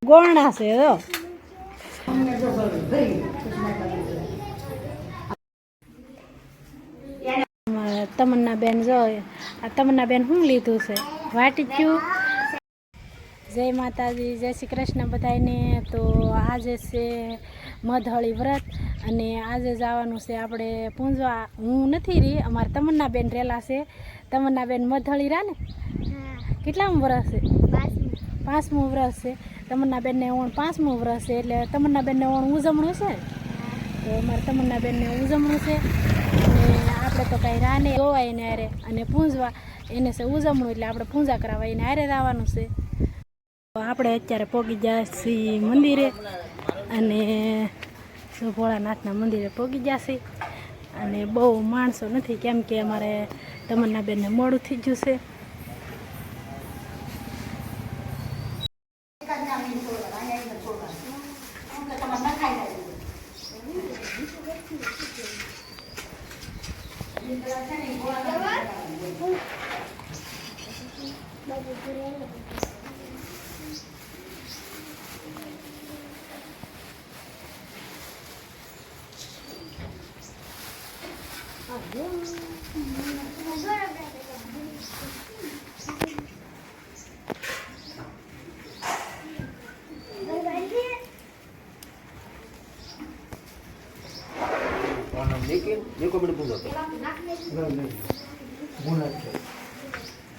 ગોળના છે જો તમન્ના બેન જો આ તમન્ના બેન શું લીધું છે વાટીક્યું. જય માતાજી, જય શ્રી કૃષ્ણ બધાને. તો આજે છે મધહળી વ્રત અને આજે જવાનું છે આપણે પૂંજવા. હું નથી રહી, અમારા તમન્ના બેન રેલા છે. તમન્ના બેન મધહળી રા ને કેટલામું વરસ છે? 5મું વરસ છે. તમન્ના બેનને ઓણ 5મું વરસ છે એટલે તમન્ના બેનને ઓણ ઉજવણું છે. તો અમારા તમન્ના બેનને ઉજવણું છે અને આપણે તો કાંઈ રાને જોવાય એને હારે અને પૂંજવા એને છે ઉજવણું એટલે આપણે પૂજા કરાવવા એને હારે જ આવવાનું છે. આપણે અત્યારે પહોંચી ગયા છીએ મંદિરે અને ભોળાનાથના મંદિરે પહોંચી ગયા છીએ અને બહુ માણસો નથી કેમ કે અમારે તમન્ના બેનને મોડું થઈ ગયું છે.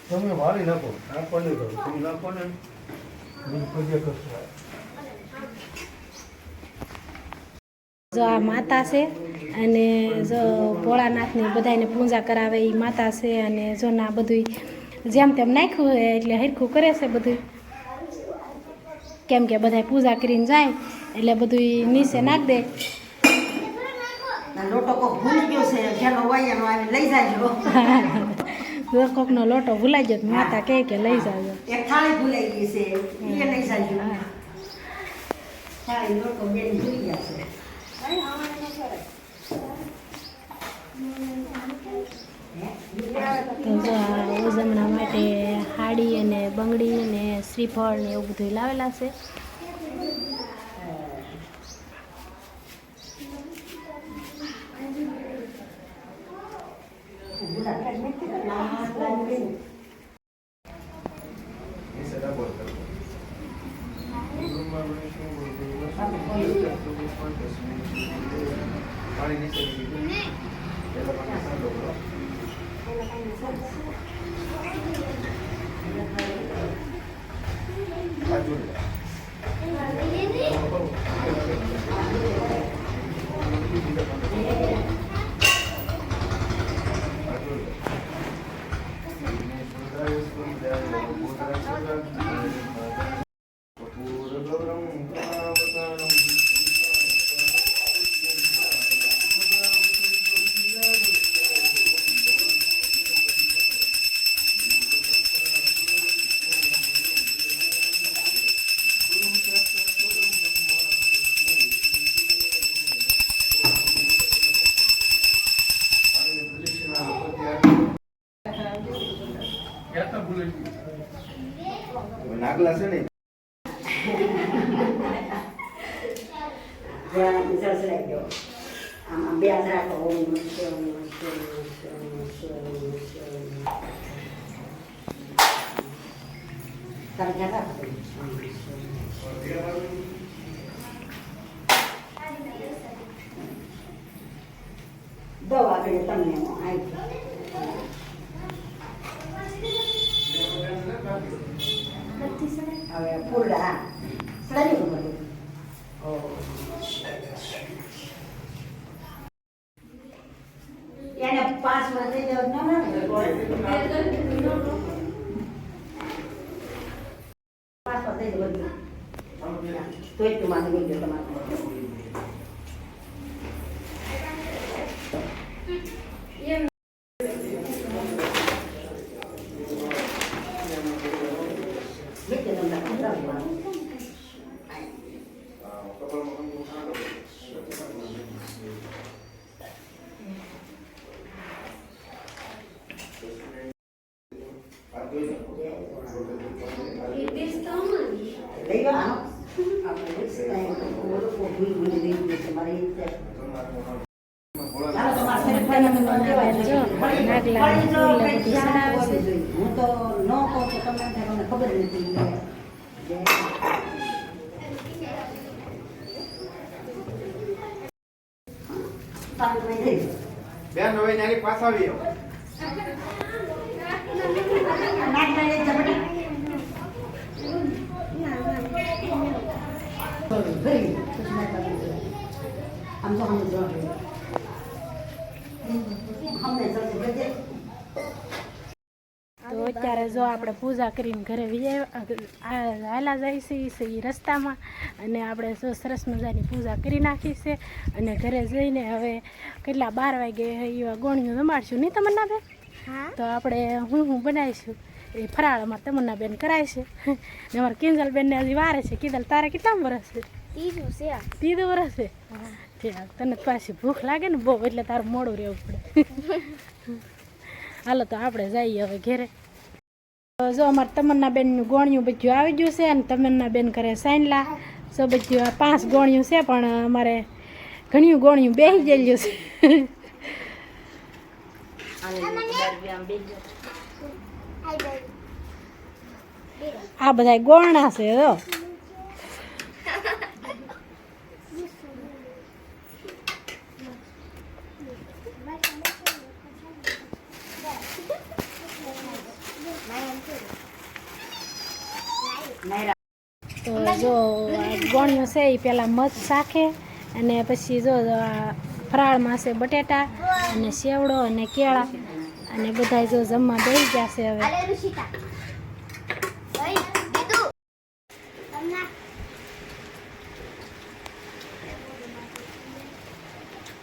તમે વાળી નાખો આપણને કહો તમે નાખો ને જો આ માતા છે અને જો ભોળાનાથની બધાને પૂજા કરાવે એ માતા છે અને જો ના બધું જેમ તેમ નાખ્યું હોય એટલે હરખું કરે છે બધું કેમ કે બધા પૂજા કરીને જાય એટલે બધું નીચે નાખ દે. લોટો કોક ભૂલી ગયો છે જેનો વાયનો આવી લઈ જાજો. કોકનો લોટો ભૂલાઈ ગયો માતા કે લઈ જાજો. એક થાળી ભૂલાઈ ગઈ છે એ લઈ જાજો. થાળી લોટો બેન ભૂલી ગયા છે. તો જો ઉજવણા માટે હાડી અને બંગડી અને શ્રીફળ ને એવું બધું લાવેલા છે. નાગલા છે ને બે હાથ રાખો. દવા આગળ તમને હવે પૂરા સરી એને 5 વર્ષ થઈ જાય તો એટલું માથે ગઈ તમારે લઈ લો આનો આપણે ભૂલ દઈ દેશે મારી રીતે ચાલો તમારે તમન્ના બેન જો નાગલા ફૂલ ને બધું ચડાવે છે. હું તો ન કહું તો તમને ખબર નથી બેન હવે નાની પાછા આવી આમ તો તો અત્યારે જો આપણે પૂજા કરીને ઘરે હાલા જાય છે એ રસ્તામાં, અને આપણે જો સરસ મજાની પૂજા કરી નાખી છે. અને ઘરે જઈને હવે કેટલા 12 વાગે એવા ગોળીઓ જમાડશું નહીં તમન્ના બેન? તો આપણે હું બનાવીશું એ ફરાળ અમારે તમન્ના બેન કરાય છે. ને અમારે કિંજલ બેનને હજી વારે છે. કિંજલ તારે કેટલા વર્ષ છે? 3 વર્ષ છે. તને પાછી ભૂખ લાગે ને બહુ, એટલે તારું મોડું રહેવું પડે. હાલો તો આપણે જઈએ હવે ઘેરે. જો અમારે તમન્ના બેનનું ગોળિયું બધું આવી ગયું છે, અને તમન્ના બેન કરે સાઈનલા. સો બધું 5 ગોળિયું છે, પણ અમારે ઘણું ગોળિયું બેસી ગયેલું છે. આ બધા ગોળના છે. જો તો જો ગોળિયું છે એ પહેલાં મધ શાખે, અને પછી જો ફરાળમાં છે બટેટા અને સેવડો અને કેળા, અને બધા જો જમવા બેસી ગયા છે હવે.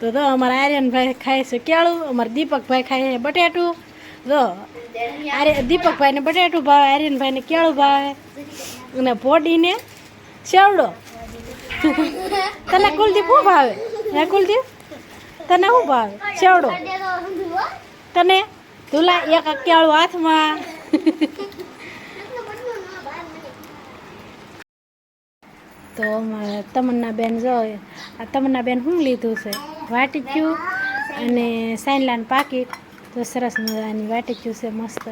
તો જો અમારા આર્યનભાઈ ખાય છે કેળું, અમારા દીપકભાઈ ખાય છે બટેટું. જો દીપકભાઈને બટેટું ભાવે, આર્યનભાઈને કેળું ભાવે, અને ભોડીને સેવડો. તને કુલદીપ શું ભાવે? હે કુલદીપ, તને શું ભાવે? સેવડો. તને તુલા એક કેળું હાથમાં. તો તમન્ના બેન જો આ તમન્ના બેન શું લીધું છે? વાટીક્યું અને સાઈનલાનું પાકીટ. તો સરસ મજાની વાટીક્યું છે મસ્ત.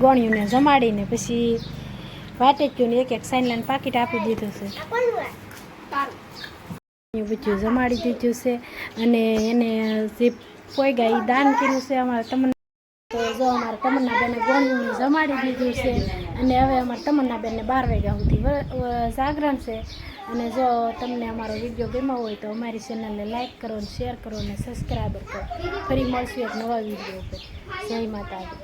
ગોળિયુંને જમાડીને પછી વાટીક્યુંને એક સાઈનલાનું પાકીટ આપી દીધું છે. બધું જમાડી દીધું છે, અને એને જે પોઈગા એ દાન કર્યું છે અમારા તમન્ના. તો જો અમારા તમન્ના બેને ગોળિયું જમાડી દીધું છે, અને હવે અમારા તમન્ના બેનને 12 વાગ્યા સુધી જાગરણ છે. અને જો તમને અમારો વિડીયો ગમ્યો હોય તો અમારી ચેનલને લાઈક કરો, શેર કરો અને સબસ્ક્રાઈબર કરો. ફરી મળશું એક નવા વિડીયો ઉપર. જય માતાજી.